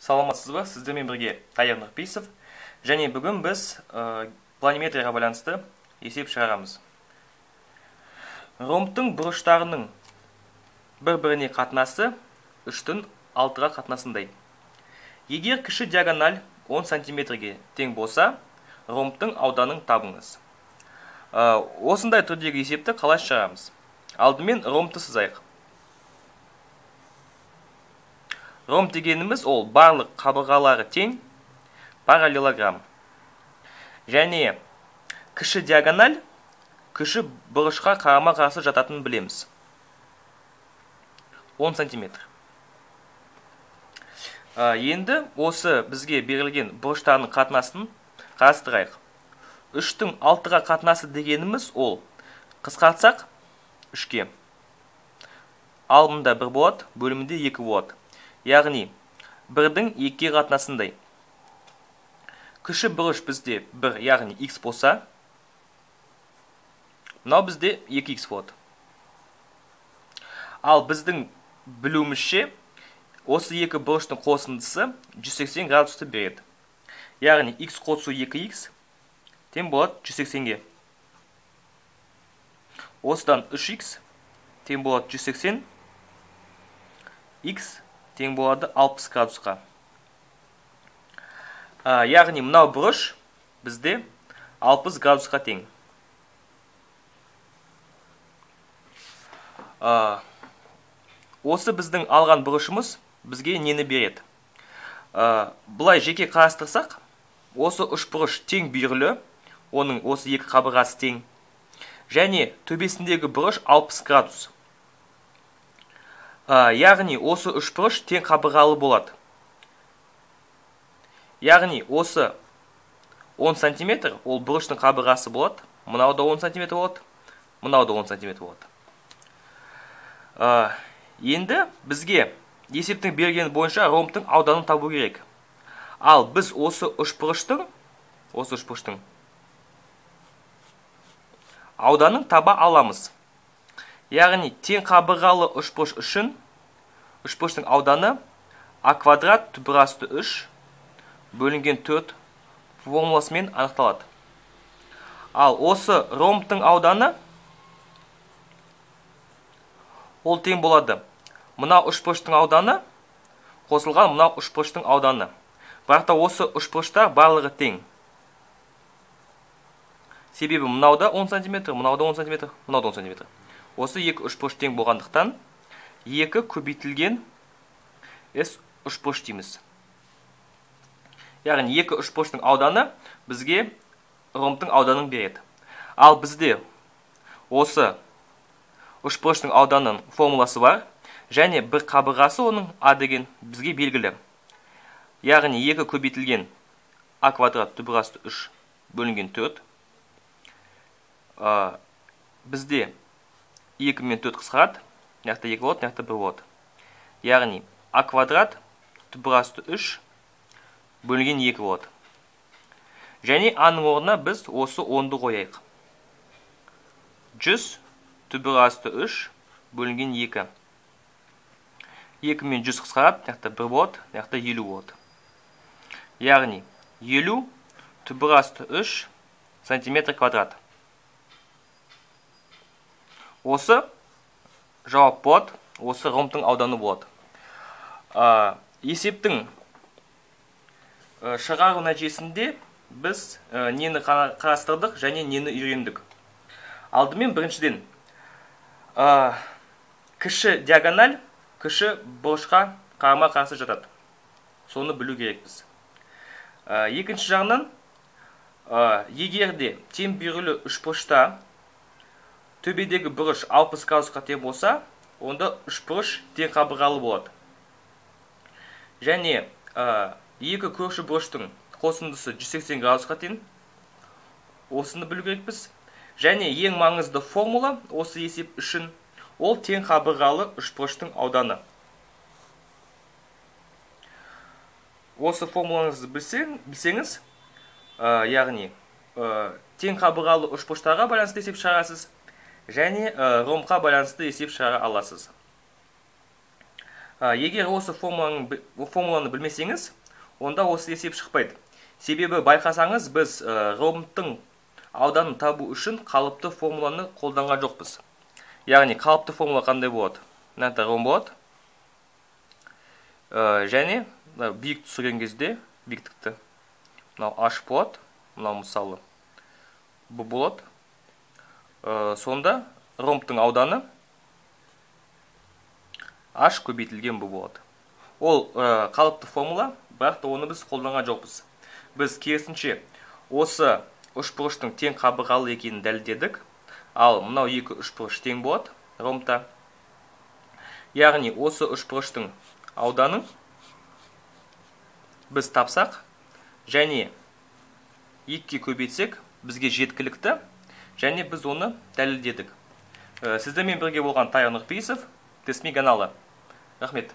Саламатсыз ба? Сіздермен бірге Тайыр Нұрпейісов. Және бүгін біз планиметрияға байланысты есеп шығарамыз. Ромбтың бұрыштарының бір-біріне қатынасы 3-тің 6-ға қатынасындай. Егер кіші диагональ 10 сантиметрге тең болса, ромбтың ауданын табыңыз. Осындай түрдегі есепті қалай шығарамыз? Алдымен ромбты сызайық. Ромб дегеніміз ол барлық қабырғалары тең параллелограмм. Және кіші диагональ кіші бұрышқа қарама-қарсы жататынын білеміз. 10 сантиметр. Енді осы бізге берілген бұрыштарының қатынасын қарастырайық. 3-тің 6-ға қатынасы дегеніміз ол қысқартсақ 3-ке. Алымында 1 болады, бөлімінде 2 болады. Яғни 1-дің 2-ге қатынасындай. Кіші бұрыш бізде 1, яғни x болса, мынау бізде 2x болады. Ал біздің білуімізше, осы екі бұрыштың қосындысы 180 градусты береді. Яғни x қосу 2x тең болады 180-ге. Осыдан 3x тең болады 180, x тең болады 60 градусқа. Яғни мынау бұрыш бізде 60 градусқа тең. Осы біздің алған бұрышымыз бізге нені береді? Бұлай жеке қарастырсақ, осы үш бұрыш тең бүйірлі, оның осы екі қабырғасы тең. Және төбесіндегі бұрыш 60 градус. Яғни осы үш бұрыш тең қабырғалы болады. Яғни осы 10 сантиметр ол бұрыштың қабырғасы болады. Мынау да 10 сантиметр болады. Мынау да 10 сантиметр болады. Енді бізге есептің бергені бойынша ромбтың ауданын табу керек. Ал біз осы үш бұрыштың ауданын таба аламыз. Яғни тең қабырғалы үш бұрыш үшін үш бұрыштың ауданы а квадрат түбірасты 3 бөлінген 4 формуласымен анықталады. Ал осы ромбтың ауданы ол тең болады. Мынау үш бұрыштың ауданы қосылған мынау үш бұрыштың ауданы. Бірақ та осы үш бұрыштар барлығы тең. Себебі мынау да 10 см, мынау да 10 см, мынау да 10 см. Осы екі үш бұрыш тең болғандықтан екі көбейтілген s үш бұрыш дейміз. Яғни екі үш бұрыштың ауданы бізге ромбтың ауданын береді. Ал бізде осы үш бұрыштың ауданының формуласы бар, және бір қабырғасы оның а деген бізге белгілі. Яғни екі көбейтілген а квадрат түбірасты 3 бөлінген 4. Бізде 2 мен 4 қысқарады, мынақта 2 болады, мынақта 1 болады. Яғни а квадрат түбірасты 3 бөлінген 2 болады. Және аның орнына біз осы 10-ды қояйық. 100 түбірасты 3 бөлінген 2. 2 мен 100 қысқарады, мынақта 1 болады, мынақта 50 болады. Яғни 50 түбірасты 3 сантиметр квадрат. Осы жауап болады, осы ромбтың ауданы болады. Есептің шығару нәтижесінде біз нені қарастырдық және нені үйрендік. Алдымен біріншіден кіші диагональ кіші бұрышқа қарама-қарсы жатады. Соны білу керекпіз. Екінші жағынан, егерде тең бүйірлі үш бұрышта төбедегі бұрыш 60 градусқа тең болса, онда үш бұрыш тең қабырғалы болады. Және екі көрші бұрыштың қосындысы 180 градусқа тең. Осыны білу керекпіз. Және ең маңызды формула осы есеп үшін ол тең қабырғалы үш бұрыштың ауданы. Осы формулаңызды білсеңіз, яғни тең қабырғалы үш бұрыштарға байланысты есеп шығарасыз, және ромбқа байланысты есеп шығара аласыз. Егер осы формуланы білмесеңіз, онда осы есеп шықпайды. Себебі байқасаңыз, біз ромбтың ауданын табу үшін қалыпты формуланы қолданған жоқпыз. Яғни қалыпты формула қандай болады? Мынандай ромб болады. Және биік түсірген кезде биіктікті мынау h болады, мынау мысалы b болады. Сонда ромбтың ауданы h көбейтілген b болады. Ол қалыпты формула, бірақ та оны біз қолданған жоқпыз. Біз керісінше осы үшбұрыштың тең қабырғалы екенін дәлелдедік. Ал мынау екі үшбұрыш тең болады ромбта. Яғни осы үшбұрыштың ауданын біз тапсақ, және 2-ке көбейтсек, бізге жеткілікті, және біз оны дәлелдедік. Сіздермен бірге болған Тайғын Нұрпейісов, Тесми каналы. Рахмет.